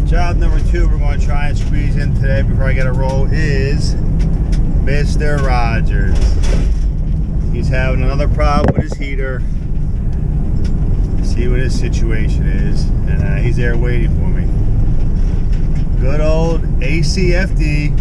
Job number 2 we're going to try and squeeze in today before I get a roll is Mr. Rogers. He's having another problem with his heater. See what his situation is, and he's there waiting for me. Good old ACFD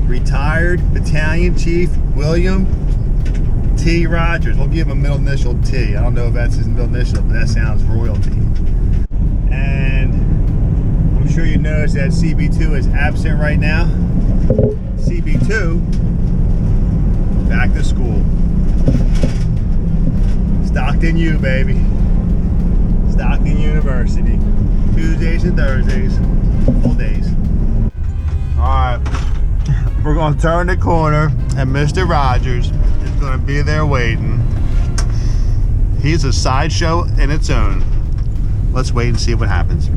retired Battalion Chief William T. Rogers. We'll give him a middle initial T. I don't know if that's his middle initial, but that sounds royalty. And I'm sure you noticed that CB2 is absent right now. CB2, back to school. Stockton U, baby. Stockton University. Tuesdays and Thursdays. Full days. Alright. We're going to turn the corner, and Mr. Rogers is going to be there waiting. He's a sideshow in its own. Let's wait and see what happens.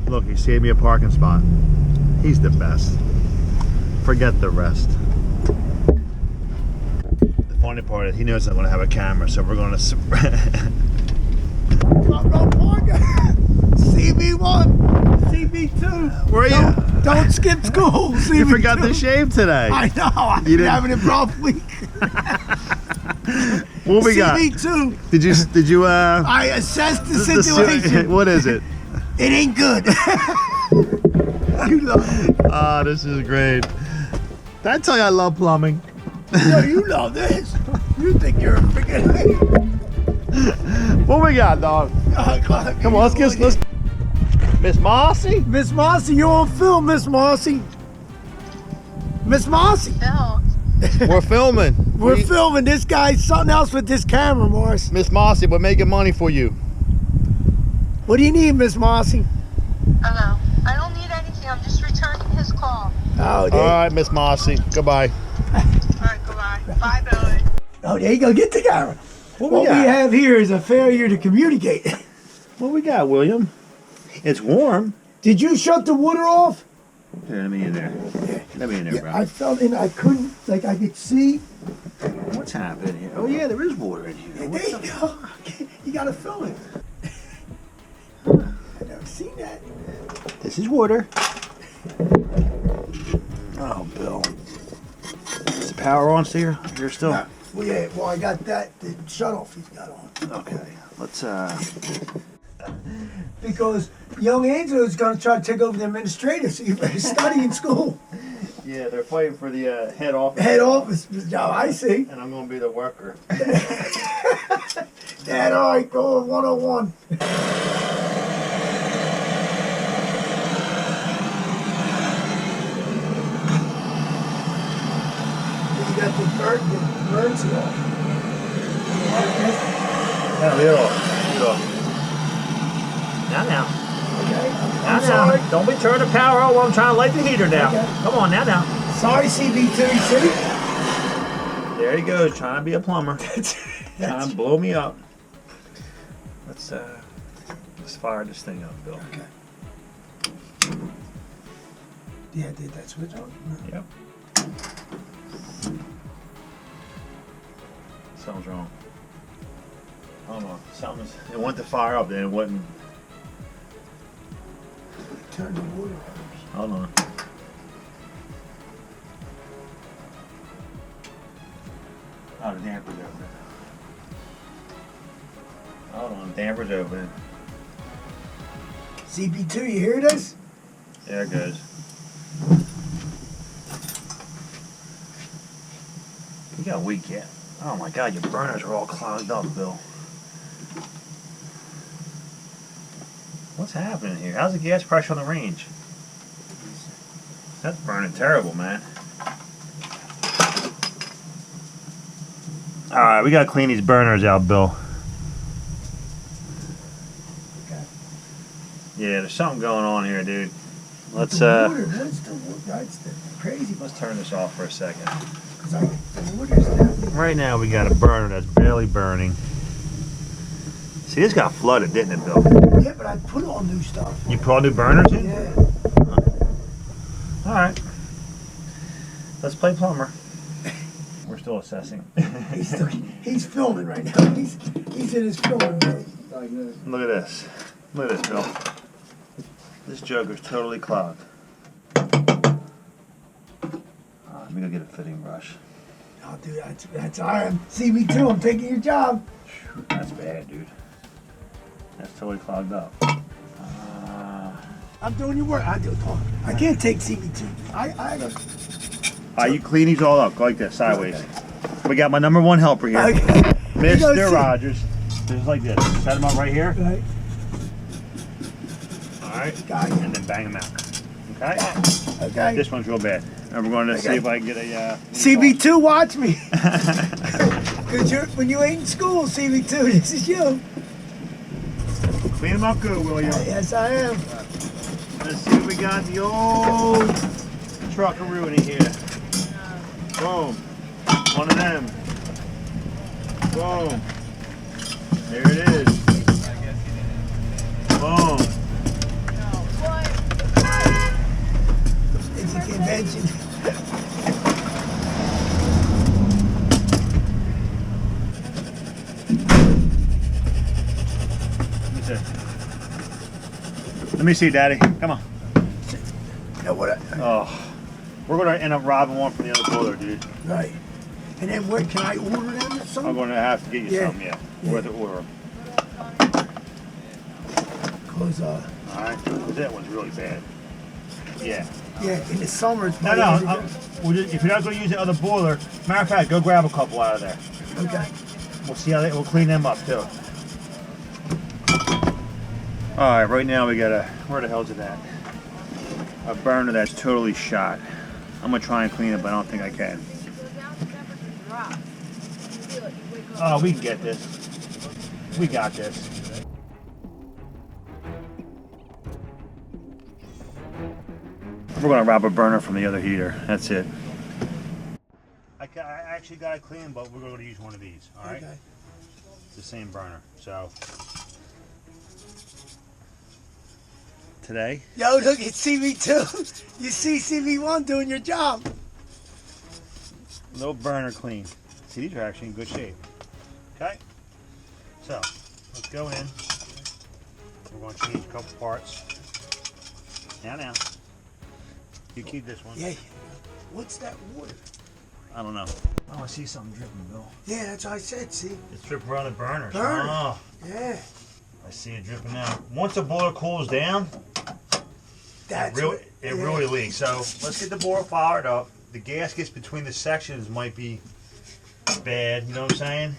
Look, he saved me a parking spot. He's the best. Forget the rest. The funny part is he knows I'm going to have a camera, so we're going to... CB1, CB2. Where are you? Don't skip school. CB2. You forgot to shave today. I know. I've been having a rough week. What we got? CB2. Did you I assessed the situation. What is it? It ain't good. You love it. Oh, this is great. Did I tell you I love plumbing? No, you love this. You think you're a freaking... What we got, dog? Come on, let's. Miss Marcy? Miss Marcy, you're on film, Miss Marcy. Miss Marcy. No. We're filming. We're filming. This guy's something else with this camera, Morris. Miss Marcy, we're making money for you. What do you need, Miss Marcy? Oh, no. I don't need anything. I'm just returning his call. Oh, all right, Miss Marcy. Goodbye. All right, goodbye. Bye, Billy. Oh, there you go. Get the camera. What we got? have here is a failure to communicate. What we got, William? It's warm. Did you shut the water off? Here, let me in there. Let me in there, bro. I felt in. I couldn't. Like I could see. What's happening here? Oh yeah, there is water in here. There you go. You gotta fill it. I've never seen that. This is water. Oh, Bill. Is the power on still? You're still. Well, yeah. Well, I got that. The shut off he's got on. Okay. Let's Because young Angelo is gonna try to take over the administrative, so you better study in school. Yeah, they're fighting for the head office. Head office job. I see. And I'm gonna be the worker. Dad, all right, go 101. You got the birds off. No, leave it off. Leave it off. Now. Okay. Now. I'm sorry. Don't be turning the power on while I'm trying to light the heater now. Okay. Come on, now. Sorry, CB2, see? There he goes, trying to be a plumber. Trying to blow me up. Let's fire this thing up, Bill. Okay. Yeah, did that switch on? Yep. Something's wrong. I don't know. It went to fire up, then it wouldn't. Turn the water on. Hold on. Oh, the damper's open. Hold on, the damper's open. CB2, you hear this? There it goes. You got weak yet? Oh my God, your burners are all clogged up, Bill. What's happening here? How's the gas pressure on the range? That's burning terrible, man. Alright, we gotta clean these burners out, Bill. Okay. Yeah, there's something going on here, dude. Let's What's the crazy? let's turn this off for a second. Because the water's down. Right now we got a burner that's barely burning. See, this got flooded, didn't it, Bill? Yeah, but I put all new stuff. You put all new burners in? Yeah. Alright. Let's play plumber. We're still assessing. He's filming right now. He's in his filming mode. Look at this. Look at this, Bill. joker's totally clogged. Let me go get a fitting brush. I'll do that. That's all right. See me too. I'm taking your job. That's bad, dude. That's totally clogged up. I'm doing your work. I can't take CB2. You clean these all up. Go like this, sideways. Okay. We got my number one helper here. Okay. Mr. Rogers. Just like this. Set them up right here. Right. Alright. Got it. And then bang them out. Okay? Okay. This one's real bad. And we're going to see if I can get a... CB2, watch me. Because when you ain't in school, CB2, this is you. Clean them up good, will you? Yes, I am. Let's see if we got the old truckaroonie here. Boom. One of them. Boom. There it is. Boom. It's a convention. Let me see, Daddy. Come on. You know what? Oh, we're going to end up robbing one from the other boiler, dude. Right. And then what? Can I order them or something? I'm going to have to get you some, yeah. We'll have to order them. Cause all right. Cause that one's really bad. Yeah. Yeah. In the summer, it's no. If you're not going to use the other boiler, matter of fact, go grab a couple out of there. Okay. We'll see how we'll clean them up too. All right. Right now we got where the hell's it at? A burner that's totally shot. I'm gonna try and clean it, but I don't think I can. Oh, we can get this. We got this. We're gonna rob a burner from the other heater. That's it. I actually got it clean, but we're gonna use one of these. All right. Okay. It's the same burner. So today. Yo, look at CB2. You see CB1 doing your job. No burner clean. See, these are actually in good shape. Okay. So let's go in. We're going to change a couple parts. Now. You keep this one. Yeah. What's that water? I don't know. Oh, I see something dripping, Bill. Yeah, that's what I said, see? It's dripping around the burners. Burner. Oh. Yeah. I see it dripping now. Once the boiler cools down, it really leaks. So let's get the boiler fired up. The gaskets between the sections might be bad, you know what I'm saying?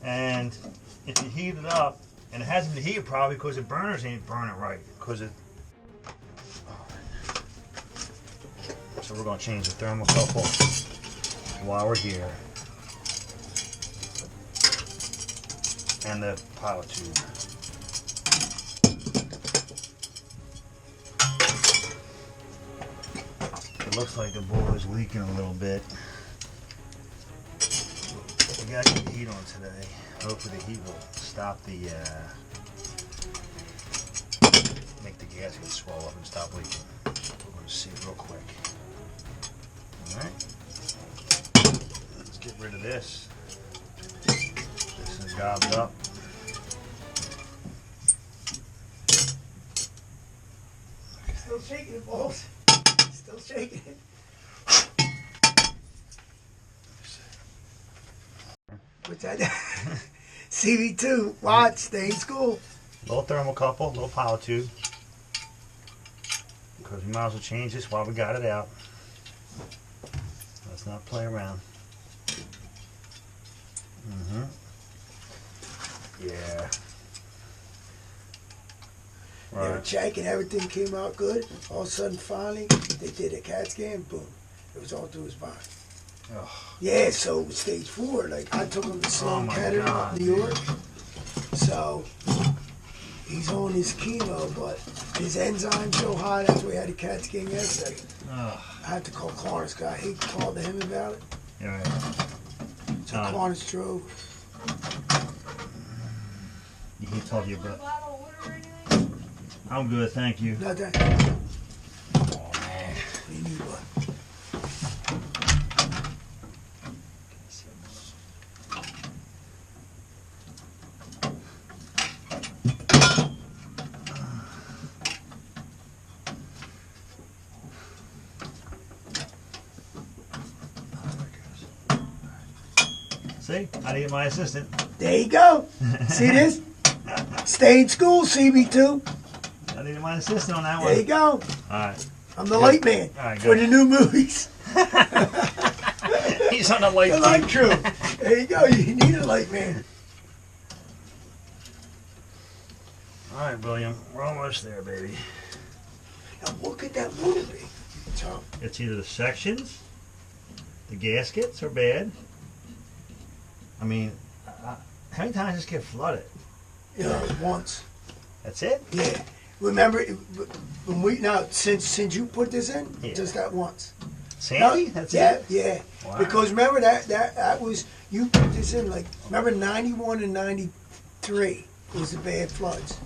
And if you heat it up, and it hasn't been heated probably because the burners ain't burning right. So we're going to change the thermocouple while we're here. And the pilot tube. It looks like the boiler's leaking a little bit. We got to get the heat on today. Hopefully the heat will stop the, make the gasket swell up and stop leaking. We're going to see real quick. Alright. Let's get rid of this. This is gobbled up. Still shaking it, balls. Still shaking it. What's that? CB2, watch, stay in school. Little thermocouple, little power tube. Because we might as well change this while we got it out. Let's not play around. Yeah. They were checking, everything came out good. All of a sudden, finally, they did a CAT scan, boom. It was all through his body. Oh. Yeah, so stage 4, like I took him to Sloan Kettering up New York. So he's on his chemo, but his enzyme's so high, that's why he had a CAT scan yesterday. I had to call Clarence, guy. He called to him about it. Yeah, right. So Clarence drove. He told you about. I'm good, thank you. Not that. Oh, man. You need what? See? I need my assistant. There you go. See this? Stay in school, CB2. I needed my assistant on that one. There you go. Alright. I'm the light man Alright, for good. the new movies. He's on the light The light crew. There you go. You need a light man. Alright, William. We're almost there, baby. Now, what could that motor be, Tom? It's either the sections, the gaskets are bad. I mean, how many times does this get flooded? Once. That's it? Yeah. Remember, when we now since you put this in, Yeah. just that once. Sandy? No, That's yeah, it? yeah. Wow. Because remember that was you put this in like remember 91 and 93 was the bad floods.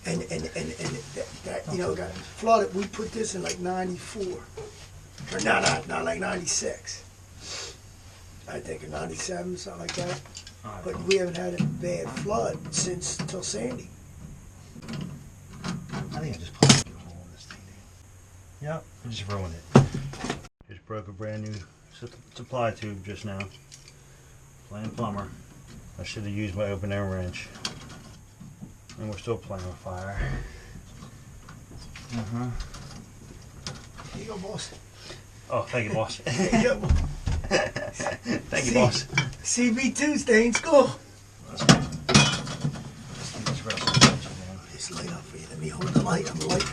And that you know got flooded. We put this in like 94. Or not like 96. I think in 97, something like that. Alright. But we haven't had a bad flood since till Sandy. I think I just put a hole in this thing. Yep, I just ruined it. Just broke a brand new supply tube just now. Playing plumber. I should have used my open air wrench. And we're still playing with fire. Here you go, boss. Oh, thank you, boss. There you go. Thank you, boss. CB2, stay in school. Let's do this real simple, man. Just light up for you. Let me hold the light. I'm the light.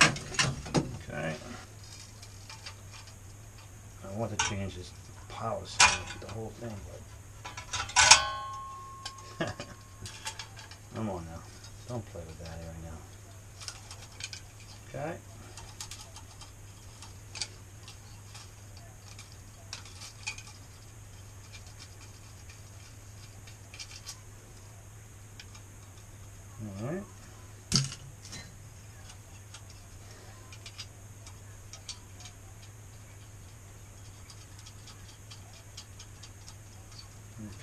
Okay. I want to change this policy, the whole thing, but come on now. Don't play with that right now. Okay. All right.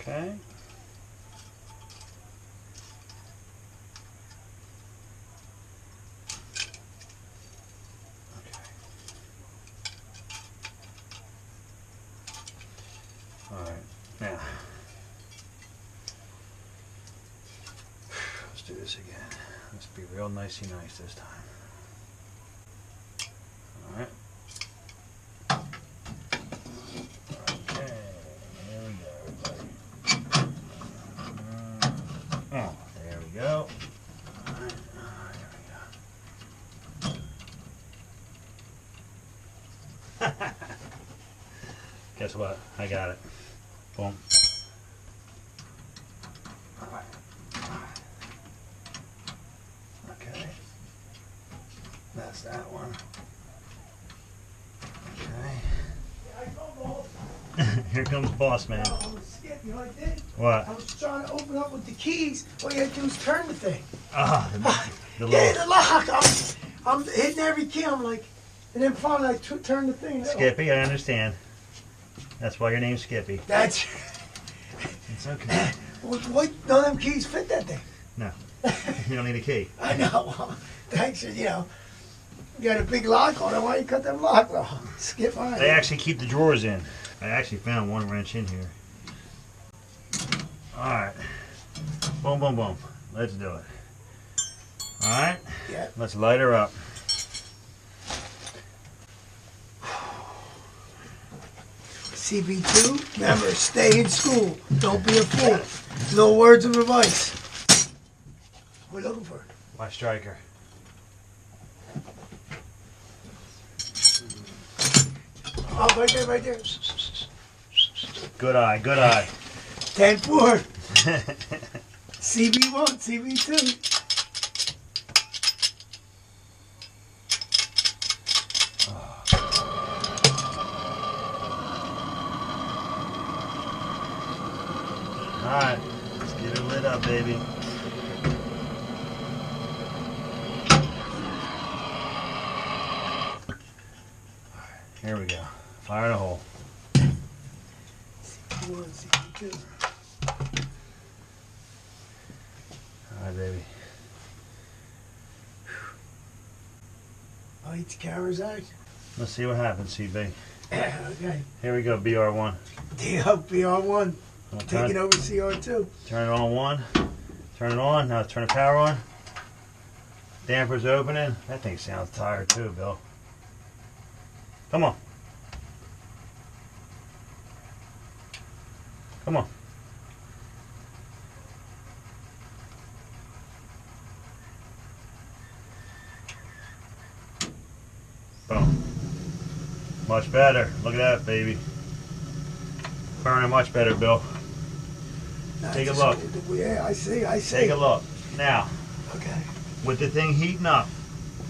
Okay. All right, now let's do this again. Let's be real nicey nice this time. All right. Okay, here we go, everybody. Oh, there we go. All right, there we go. Guess what? I got it. Boom. Okay. That's that one. Okay. Here comes boss man. I was skipping, you know what I did? What? I was trying to open up with the keys. All you had to do is turn the thing. Ah, the Yeah, little the lock. I'm hitting every key. I'm like, and then finally I turned the thing. Skippy, I understand. That's why your name's Skippy. That's. It's okay. What? None of them keys fit that thing. No. You don't need a key. I know. Well, thanks. You know, you got a big lock on it. Why you cut them locks off? Skip mine. They actually keep the drawers in. I actually found one wrench in here. Alright. Boom, boom, boom. Let's do it. Alright? Yeah. Let's light her up. CB2, remember, stay in school. Don't be a fool. No words of advice. What are we looking for? My striker. Oh, right there, right there. Good eye, good eye. 10-4. CB1, CB2. Alright, let's get her lit up, baby. Here we go. Fire in a hole. CB1, CB2. Alright, baby. Oh, the camera's out. Let's see what happens, CB. Okay. Here we go, BR1. BR1. Taking over CR2. Turn it on one. Turn it on. Now turn the power on. Damper's opening. That thing sounds tired too, Bill. Come on. Come on. Boom. Much better. Look at that, baby. Burning much better, Bill. Take a look. Yeah, I see. Take a look. Now, Okay. with the thing heating up,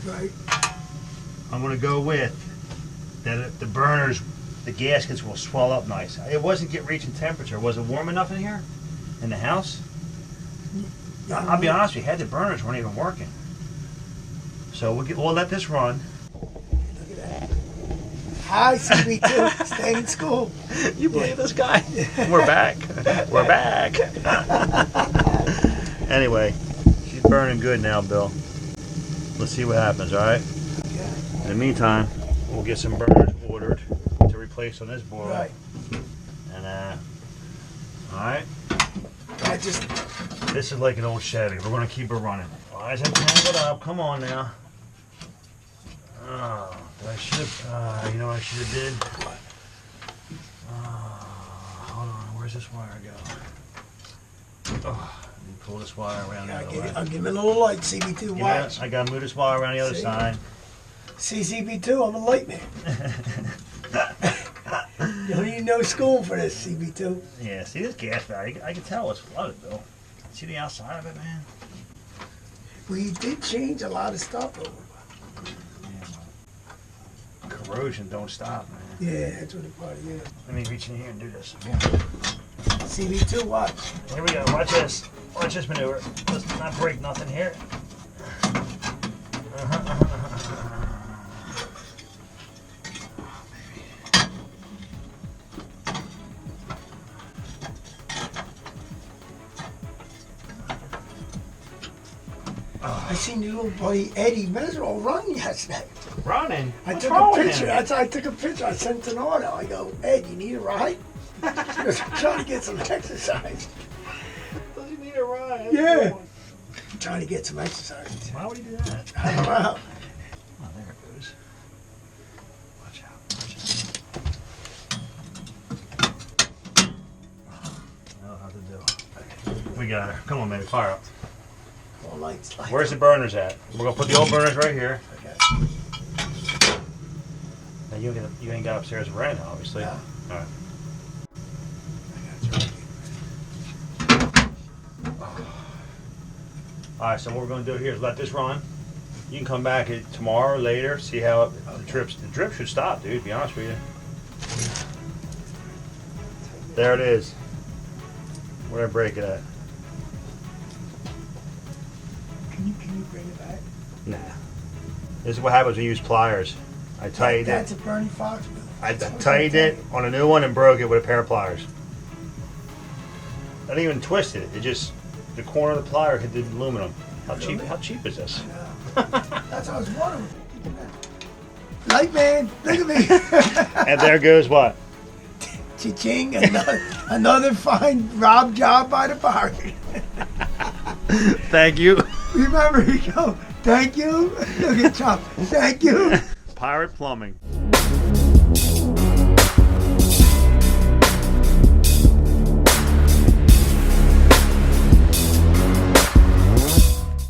Right. I'm going to go with that the burners, the gaskets will swell up nice. It wasn't reaching temperature. Was it warm enough in here? In the house? I'll be honest with you, the burners weren't even working. So we'll let this run. Look at that. Hi, CB2. Staying in school. You believe this guy? We're back. We're back. Anyway, she's burning good now, Bill. Let's see what happens, all right? Okay. In the meantime, we'll get some burners ordered to replace on this boiler. Right. And, all right? This is like an old Chevy. We're going to keep her running. Eyes tangled up. Come on now. Oh, I should have, you know what I should have did? Hold on. Where's this wire go? Oh, let me pull this wire around the other way. I'll give it a little light, CB2. Watch. I got to move this wire around the other See? side. See, CB2, I'm a light man. You don't need no school for this, CB2. Yeah, see this gas valve? I can tell it's flooded, Bill. See the outside of it, man? We did change a lot of stuff over. Corrosion don't stop, man. Yeah, that's what it probably is. Let me reach in here and do this. CB2, watch. Here we go. Watch this. Watch this maneuver. Let's not break nothing here. I seen your little buddy Eddie Mesrol run yesterday. Running? I What's took wrong a with picture. him? I took a picture. I sent an auto. I go, Ed, you need a ride? He goes, I'm trying to get some exercise. Does he need a ride? Yeah. I'm trying to get some exercise. Why would he do that? I don't know. Oh, there it goes. Watch out. I know how to do. We got her. Come on, baby. Fire up. All lights. Where's the burners at? We're going to put the old burners right here. Okay. Now, you ain't got upstairs a right now, obviously. No. All right. All right, so what we're going to do here is let this run. You can come back tomorrow or later, see how the drip should stop, dude, to be honest with you. There it is. Where did I break it at? Can you bring it back? Nah. This is what happens when you use pliers. I tightened That's it. a Bernie Fox move. I tightened it on a new one and broke it with a pair of pliers. I didn't even twist it. It just, the corner of the plier hit the aluminum. How cheap is this? That's what I was wondering. Light man, look at me. And there goes what? Cha-ching, another fine Rob job by the pirate. Thank you. Remember, you go, thank you. Look at Chop, thank you. Pirate Plumbing.